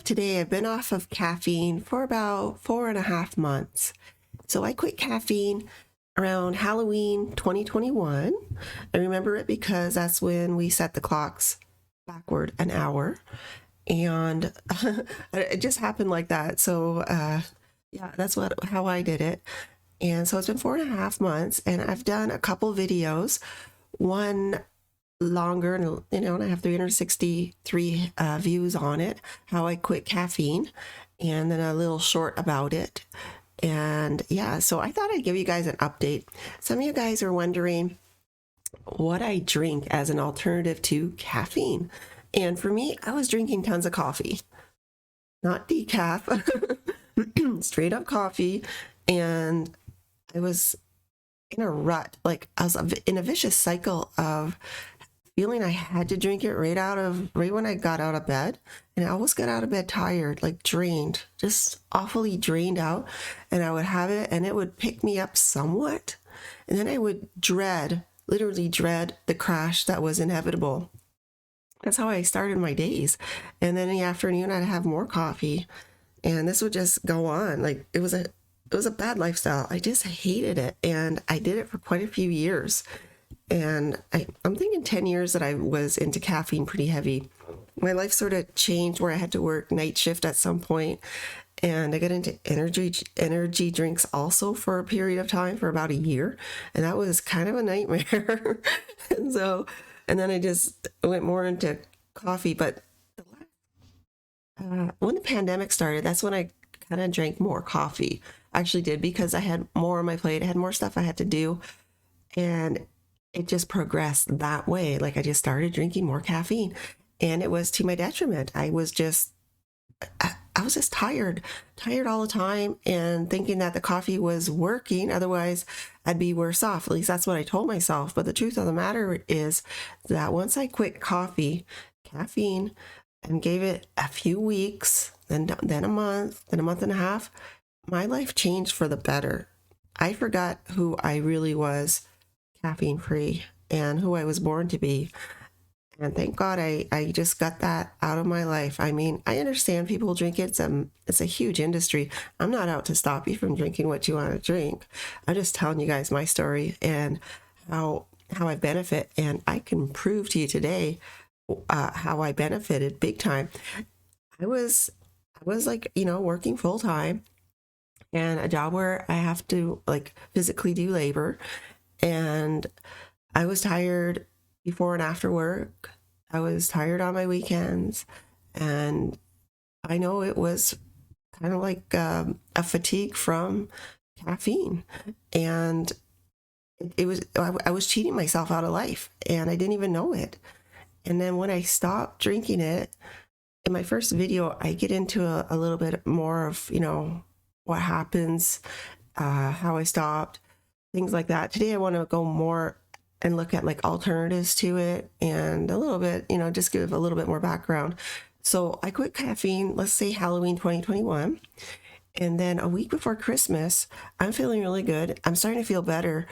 today. I've been off of caffeine for about 4.5 months. So I quit caffeine around Halloween 2021. I remember it because that's when we set the clocks backward an hour. And it just happened like that. So yeah, that's how I did it. And so it's been 4.5 months, and I've done a couple videos. One longer, and I have 363 views on it, how I quit caffeine, and then a little short about it. And yeah, so I thought I'd give you guys an update. Some of you guys are wondering what I drink as an alternative to caffeine. And for me, I was drinking tons of coffee, not decaf, straight up coffee. And I was in a rut, like I was in a vicious cycle of feeling I had to drink it right when I got out of bed. And I always got out of bed tired, like drained, just awfully drained out. And I would have it and it would pick me up somewhat. And then I would literally dread the crash that was inevitable. That's how I started my days. And then in the afternoon, I'd have more coffee. And this would just go on. Like it was a bad lifestyle. I just hated it. And I did it for quite a few years. And I'm thinking 10 years that I was into caffeine pretty heavy. My life sort of changed where I had to work night shift at some point. And I got into energy drinks also for a period of time, for about a year. And that was kind of a nightmare. And then I just went more into coffee. But when the pandemic started, that's when I kind of drank more coffee. I actually did, because I had more on my plate. I had more stuff I had to do. And it just progressed that way. Like I just started drinking more caffeine, and it was to my detriment. I was just tired all the time, and thinking that the coffee was working. Otherwise, I'd be worse off. At least that's what I told myself. But the truth of the matter is that once I quit caffeine, and gave it a few weeks, then a month, then a month and a half, my life changed for the better. I forgot who I really was, caffeine free, and who I was born to be. And thank God I just got that out of my life. I mean, I understand people drink it. It's a huge industry. I'm not out to stop you from drinking what you want to drink. I'm just telling you guys my story and how I benefit. And I can prove to you today how I benefited big time. I was like, working full time, and a job where I have to like physically do labor. And I was tired before and after work. I was tired on my weekends. And I know it was kind of like a fatigue from caffeine. And I was cheating myself out of life, and I didn't even know it. And then when I stopped drinking it, in my first video, I get into a little bit more of, what happens, how I stopped, things like that. Today, I want to go more and look at like alternatives to it, and a little bit, just give a little bit more background. So I quit caffeine, let's say Halloween 2021. And then a week before Christmas, I'm feeling really good. I'm starting to feel better.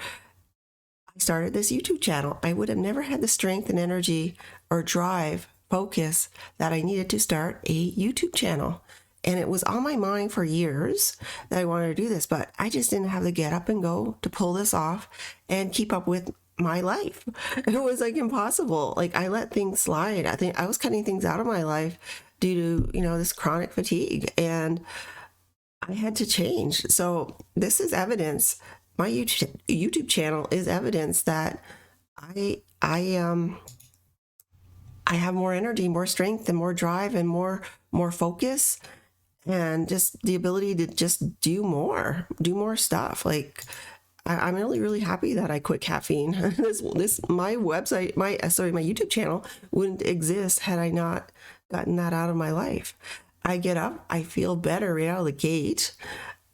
I started this YouTube channel. I would have never had the strength and energy or drive, focus that I needed to start a YouTube channel. And it was on my mind for years that I wanted to do this, but I just didn't have the get up and go to pull this off and keep up with my life. It was like impossible. Like I let things slide. I think I was cutting things out of my life due to, this chronic fatigue, and I had to change. So this is evidence. My YouTube channel is evidence that I have more energy, more strength, and more drive, and more focus, and just the ability to just do more stuff. Like I'm really, really happy that I quit caffeine. My YouTube channel wouldn't exist had I not gotten that out of my life. I get up, I feel better right out of the gate.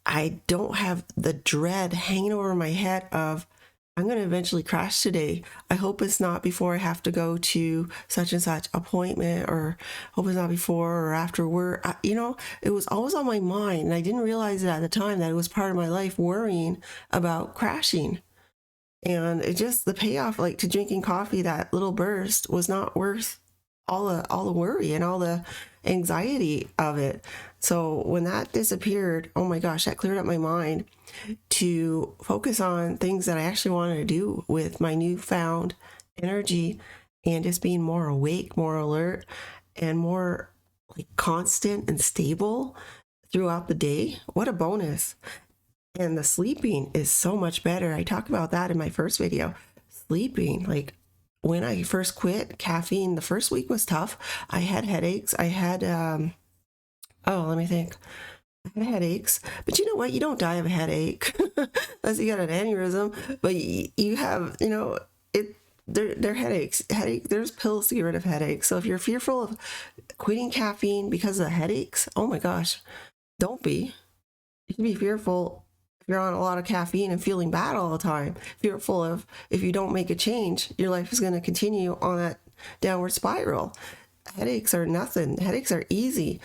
I don't have the dread hanging over my head of, I'm going to eventually crash today. I hope it's not before I have to go to such and such appointment, or hope it's not before or after work. It was always on my mind, and I didn't realize it at the time that it was part of my life, worrying about crashing. And it just, the payoff, like to drinking coffee, that little burst was not worth all the worry and all the anxiety of it. So when that disappeared, oh my gosh, that cleared up my mind to focus on things that I actually wanted to do with my newfound energy and just being more awake, more alert, and more like constant and stable throughout the day. What a bonus. And the sleeping is so much better. I talked about that in my first video. Sleeping, like when I first quit caffeine, the first week was tough. I had headaches. I had, let me think. I had headaches, but you know what? You don't die of a headache unless you got an aneurysm. But you have, they're headaches. There's pills to get rid of headaches. So if you're fearful of quitting caffeine because of headaches, oh my gosh, don't be. You can be fearful if you're on a lot of caffeine and feeling bad all the time. Fearful of if you don't make a change, your life is going to continue on that downward spiral. Headaches are nothing. Headaches are easy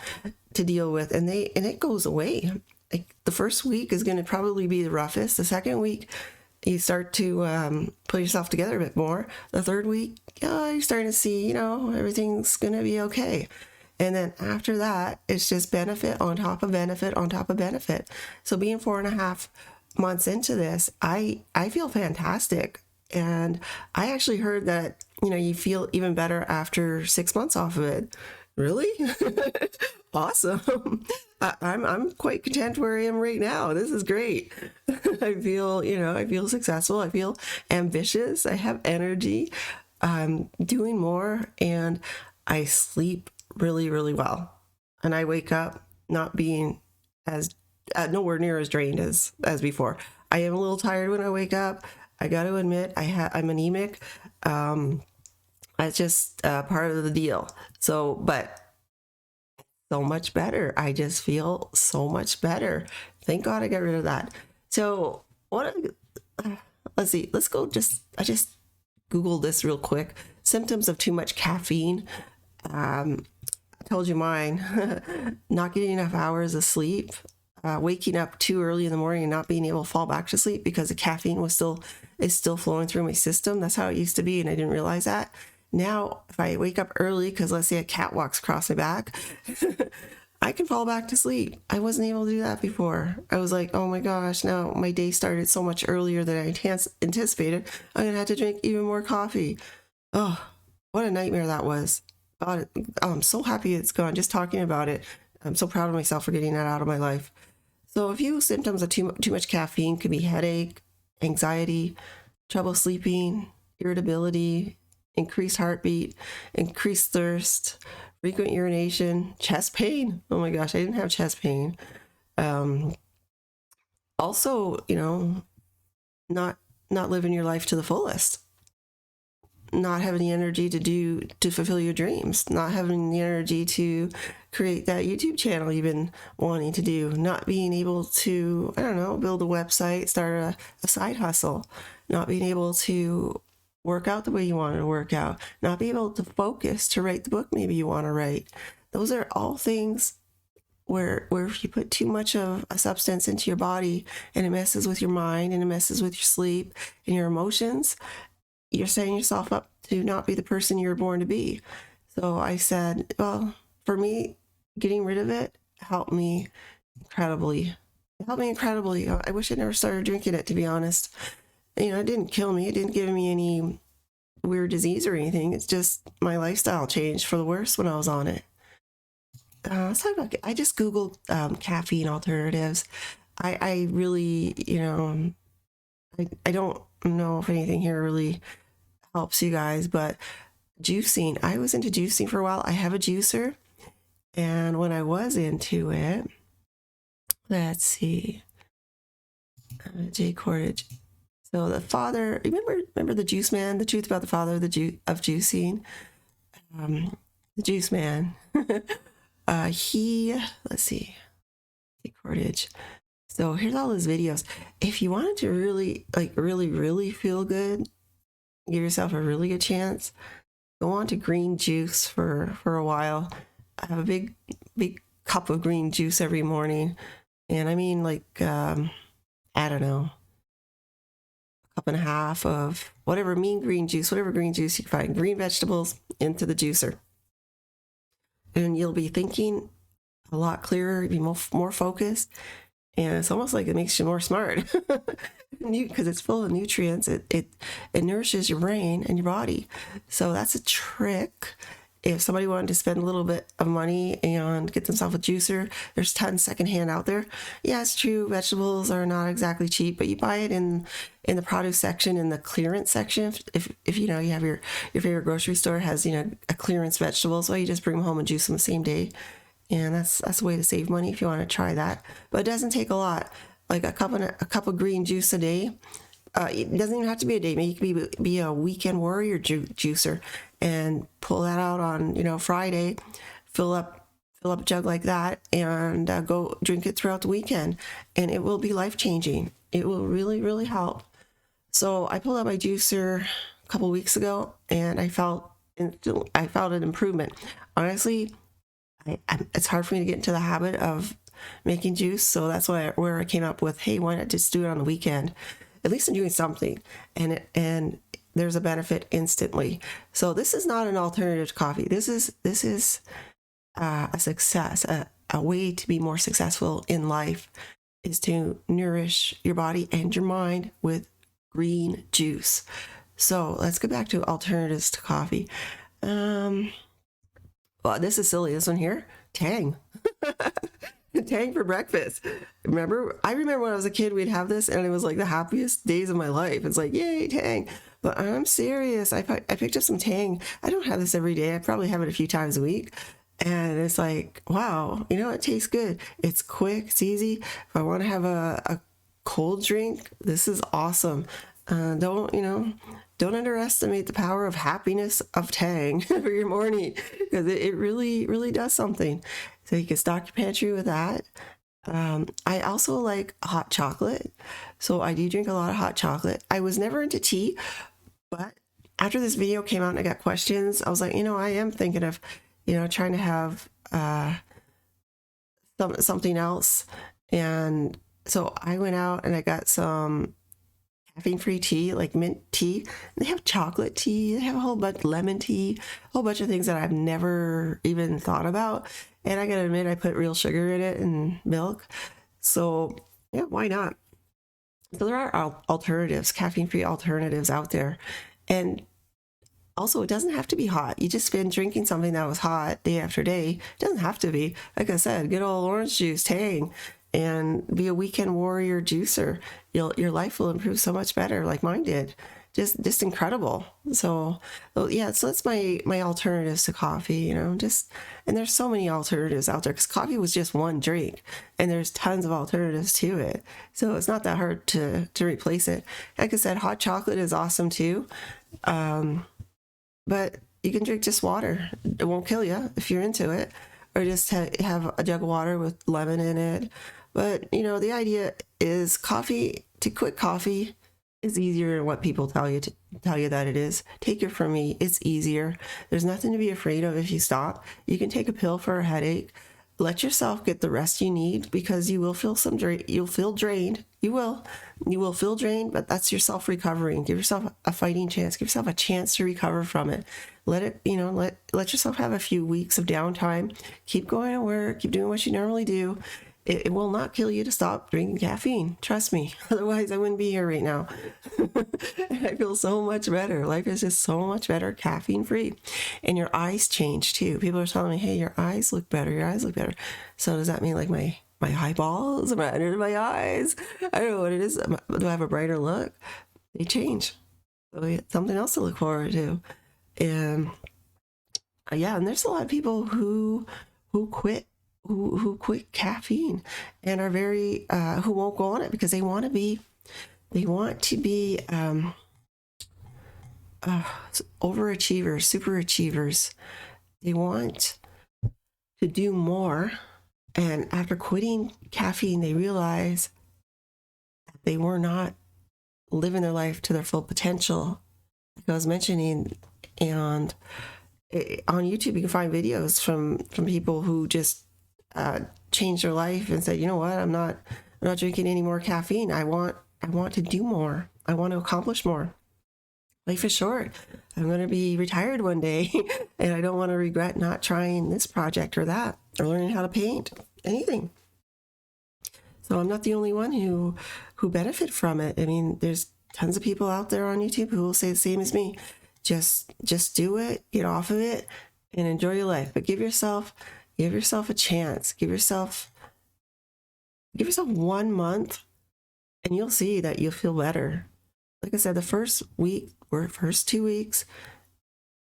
to deal with, and it goes away. Like the first week is going to probably be the roughest. The second week, you start to put yourself together a bit more. The third week, you're starting to see, everything's going to be okay. And then after that, it's just benefit on top of benefit on top of benefit. So being 4.5 months into this, I feel fantastic. And I actually heard that, you feel even better after 6 months off of it. Really? Awesome. I'm quite content where I am right now. This is great. I feel successful. I feel ambitious. I have energy. I'm doing more, and I sleep really, really well. And I wake up not being as nowhere near as drained as before. I am a little tired when I wake up. I got to admit, I'm anemic. It's just part of the deal. So, but so much better. I just feel so much better. Thank God I got rid of that. So let's see. I just Googled this real quick. Symptoms of too much caffeine. I told you mine. Not getting enough hours of sleep. Waking up too early in the morning and not being able to fall back to sleep because the caffeine is still flowing through my system. That's how it used to be, and I didn't realize that. Now, if I wake up early, because let's say a cat walks across my back, I can fall back to sleep. I wasn't able to do that before. I was like, oh my gosh, now my day started so much earlier than I anticipated. I'm going to have to drink even more coffee. Oh, what a nightmare that was. God, I'm so happy it's gone. Just talking about it, I'm so proud of myself for getting that out of my life. So a few symptoms of too much caffeine could be headache, anxiety, trouble sleeping, irritability, increased heartbeat, increased thirst, frequent urination, chest pain. Oh my gosh, I didn't have chest pain. Also, not living your life to the fullest. Not having the energy to fulfill your dreams, not having the energy to create that YouTube channel you've been wanting to do, not being able to, build a website, start a side hustle, not being able to work out the way you want to work out, not be able to focus to write the book maybe you want to write. Those are all things where if you put too much of a substance into your body and it messes with your mind and it messes with your sleep and your emotions, you're setting yourself up to not be the person you were born to be. So I said, well, for me, getting rid of it helped me incredibly. I wish I never started drinking it, to be honest. It didn't kill me. It didn't give me any weird disease or anything. It's just my lifestyle changed for the worse when I was on it. Let's talk about, I just Googled caffeine alternatives. I really, I don't know if anything here really helps you guys, but juicing. I was into juicing for a while. I have a juicer, and when I was into it, let's see, Jay Cordage. So the father, remember the juice man, the truth about the father of juicing, the juice man. Let's see, Jay Cordage. So here's all his videos. If you wanted to really, really feel good, give yourself a really good chance, go on to green juice for a while. I have a big cup of green juice every morning. And I mean, I don't know, a cup and a half of whatever green juice you can find, green vegetables into the juicer. and you'll be thinking a lot clearer, be more focused, and it's almost like it makes you more smart because it's full of nutrients. It nourishes your brain and your body. So that's a trick. If somebody wanted to spend a little bit of money and get themselves a juicer, there's tons secondhand out there. Yeah, it's true. Vegetables are not exactly cheap, but you buy it in the produce section, in the clearance section. If you know, you have your favorite grocery store has, you know, a clearance vegetables, well, you just bring them home and juice them the same day. And that's a way to save money if you want to try that. But it doesn't take a lot. Like a cup of green juice a day. It doesn't even have to be a day. Maybe you could be a weekend warrior juicer and pull that out on, you know, Friday, fill up a jug like that, and go drink it throughout the weekend, and it will be life changing. It will really, really help. So I pulled out my juicer a couple weeks ago, and I felt an improvement. Honestly, it's hard for me to get into the habit of making juice, so that's where I came up with, hey, why not just do it on the weekend? At least I'm doing something, and there's a benefit instantly. So this is not an alternative to coffee. This is a success, a way to be more successful in life is to nourish your body and your mind with green juice. So let's get back to alternatives to coffee. Well, this is silly. This one here, Tang. Tang for breakfast. I remember when I was a kid, we'd have this, and it was like the happiest days of my life. It's like, yay, Tang. But I'm serious. I picked up some Tang. I don't have this every day. I probably have it a few times a week. And it's like, wow, you know, it tastes good. It's quick. It's easy. If I want to have a cold drink, this is awesome. Don't underestimate the power of happiness of Tang for your morning, because it really, really does something. So you can stock your pantry with that. I also like hot chocolate. So I do drink a lot of hot chocolate. I was never into tea, but after this video came out and I got questions, I was like, you know, I am thinking of, you know, trying to have something else. And so I went out and I got some caffeine-free tea, like mint tea. They have chocolate tea. They have a whole bunch, lemon tea, a whole bunch of things that I've never even thought about. And I gotta admit, I put real sugar in it and milk. So yeah, why not? So there are alternatives, caffeine-free alternatives out there. And also, it doesn't have to be hot. You just been drinking something that was hot day after day. It doesn't have to be. Like I said, good old orange juice, Tang, and be a weekend warrior juicer. Your life will improve so much better, like mine did. Just incredible. So yeah, so that's my alternatives to coffee, you know, and there's so many alternatives out there, because coffee was just one drink and there's tons of alternatives to it. So it's not that hard to replace it. Like I said, hot chocolate is awesome too. But you can drink just water. It won't kill you if you're into it, or just have a jug of water with lemon in it. But, you know, the idea is to quit coffee is easier than what people tell you that it is. Take it from me. It's easier. There's nothing to be afraid of if you stop. You can take a pill for a headache. Let yourself get the rest you need, because you will feel you'll feel drained. You will feel drained, but that's yourself recovering. Give yourself a fighting chance. Give yourself a chance to recover from it. Let it, you know, let yourself have a few weeks of downtime. Keep going to work. Keep doing what you normally do. It will not kill you to stop drinking caffeine. Trust me. Otherwise, I wouldn't be here right now. I feel so much better. Life is just so much better, caffeine free. And your eyes change too. People are telling me, hey, your eyes look better. Your eyes look better. So does that mean like my eyeballs? Am I under my eyes? I don't know what it is. Do I have a brighter look? They change. So yeah, something else to look forward to. And yeah, and there's a lot of people who quit caffeine and are very who won't go on it because they want to be overachievers, super achievers. They want to do more, and after quitting caffeine they realize that they were not living their life to their full potential, like I was mentioning. And on YouTube you can find videos from people who just changed their life and said, you know what, I'm not drinking any more caffeine. I want to do more. I want to accomplish more. Life is short. I'm going to be retired one day and I don't want to regret not trying this project or that, or learning how to paint, anything. So I'm not the only one who benefit from it. I mean, there's tons of people out there on YouTube who will say the same as me. Just do it, get off of it, and enjoy your life. But give yourself a chance. Give yourself 1 month, and you'll see that you'll feel better. Like I said, the first week or first 2 weeks,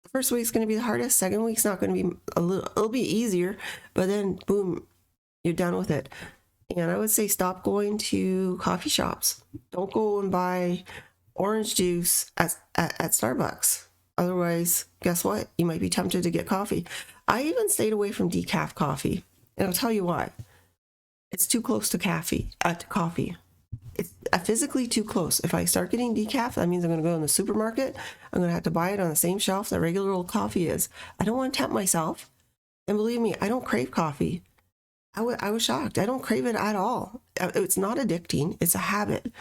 the first week's going to be the hardest. Second week's not going to be it'll be easier, but then boom, you're done with it. And I would say stop going to coffee shops. Don't go and buy orange juice at Starbucks. Otherwise, guess what? You might be tempted to get coffee. I even stayed away from decaf coffee. And I'll tell you why. It's too close to coffee. It's physically too close. If I start getting decaf, that means I'm going to go in the supermarket. I'm going to have to buy it on the same shelf that regular old coffee is. I don't want to tempt myself. And believe me, I don't crave coffee. I was shocked. I don't crave it at all. It's not addicting. It's a habit.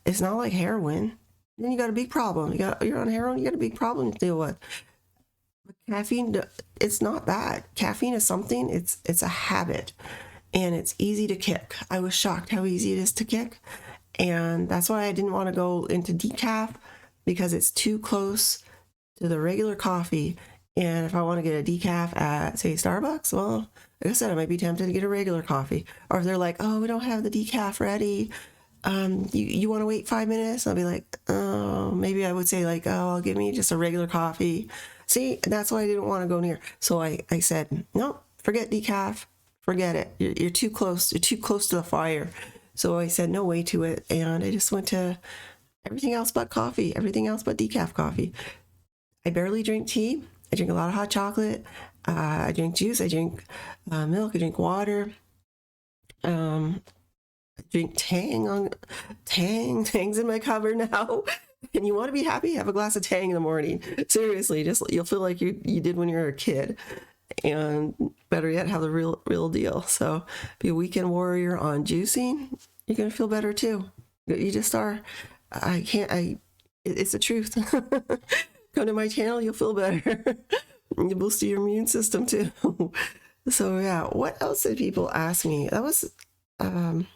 It's not like heroin. Then you got a big problem. You're on heroin, you got a big problem to deal with. But caffeine, it's not that. Caffeine is something, it's a habit. And it's easy to kick. I was shocked how easy it is to kick. And that's why I didn't want to go into decaf, because it's too close to the regular coffee. And if I want to get a decaf at, say, Starbucks, well, like I said, I might be tempted to get a regular coffee. Or if they're like, oh, we don't have the decaf ready, you want to wait 5 minutes? I'll be like, oh, maybe I would say like, oh, I'll give me just a regular coffee. See, that's why I didn't want to go near. So I said, no, forget decaf, forget it. You're too close. You're too close to the fire. So I said no way to it. And I just went to everything else but coffee, everything else but decaf coffee. I barely drink tea. I drink a lot of hot chocolate. I drink juice. I drink milk. I drink water. I drink Tang. Tang's in my cupboard now. And you want to be happy? Have a glass of Tang in the morning. Seriously, just you'll feel like you did when you were a kid. And better yet, have the real deal. So be a weekend warrior on juicing. You're gonna feel better too. You just are. It's the truth. Come to my channel, you'll feel better. You boost your immune system too. So yeah, what else did people ask me? That was, I don't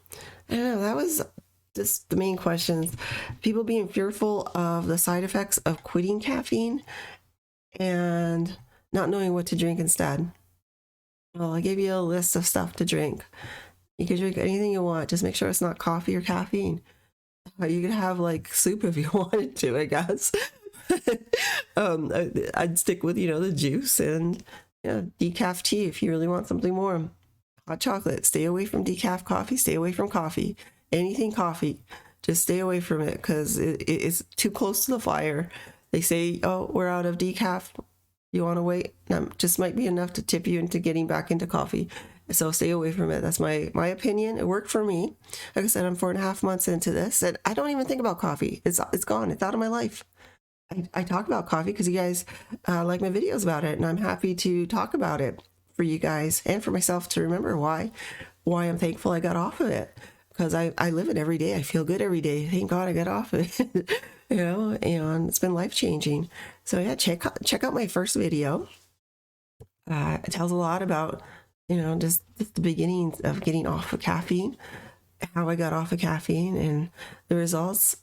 know, that was just the main questions. People being fearful of the side effects of quitting caffeine and not knowing what to drink instead. Well, I gave you a list of stuff to drink. You can drink anything you want. Just make sure it's not coffee or caffeine. You could have like soup if you wanted to, I guess. I'd stick with, the juice and decaf tea if you really want something warm. Hot chocolate. Stay away from decaf coffee. Stay away from coffee. Anything coffee. Just stay away from it because it's too close to the fire. They say, oh, we're out of decaf. You want to wait? That just might be enough to tip you into getting back into coffee. So stay away from it. That's my opinion. It worked for me. Like I said, I'm 4.5 months into this, and I don't even think about coffee. It's gone. It's out of my life. I talk about coffee because you guys like my videos about it, and I'm happy to talk about it for you guys and for myself to remember why I'm thankful I got off of it, because I live it every day. I feel good every day. Thank God I got off of it. And it's been life-changing. So yeah, check out my first video. It tells a lot about, just the beginnings of getting off of caffeine, how I got off of caffeine, and the results,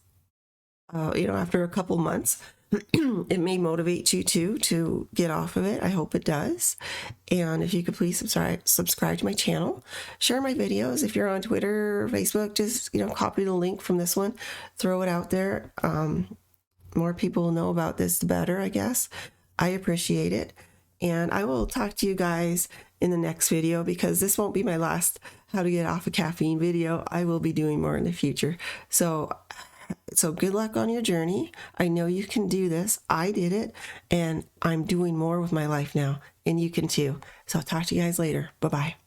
after a couple months. It may motivate you to get off of it. I hope it does. And if you could please subscribe to my channel, share my videos. If you're on Twitter or Facebook, just copy the link from this one, throw it out there. More people will know about this, the better, I guess. I appreciate it. And I will talk to you guys in the next video, because this won't be my last how to get off of caffeine video. I will be doing more in the future. So good luck on your journey. I know you can do this. I did it, and I'm doing more with my life now, and you can too. So I'll talk to you guys later. Bye-bye.